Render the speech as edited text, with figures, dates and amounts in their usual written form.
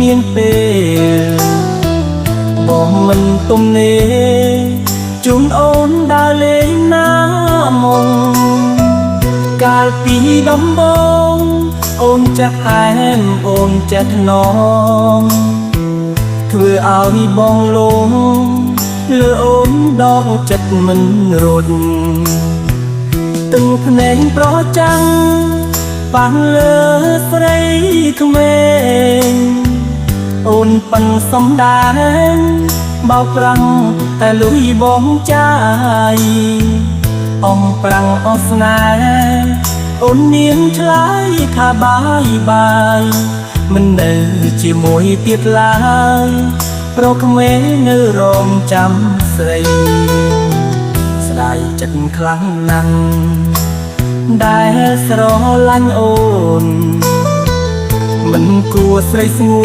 មានពេលបងមិនទំនេរជូនអូនដើរលេងណាមុំកាលពីដំបូងអូនចាស់អែមអូនចាស់ថ្នមធ្វើឲ្យបងលងលើអូនដកចិត្តមិនរត់ទឹងភ្នែកប្រចាំងប៉ះលើស្រីក្មេងអូនប៉ិនសំដែងបោកប្រាំងតែលុយបងចាយអំប្រាំងអស់ស្នេហ៍អូននាងឆ្លើយថាបាយបាយមិននៅជាមួយទៀតឡើយប្រក្មេងនៅរងចាំស្រីស្ដាយចិត្តខ្លាំងណាស់ដែលស្រឡាញ់អូនមិនគួរស្រីស្ងួន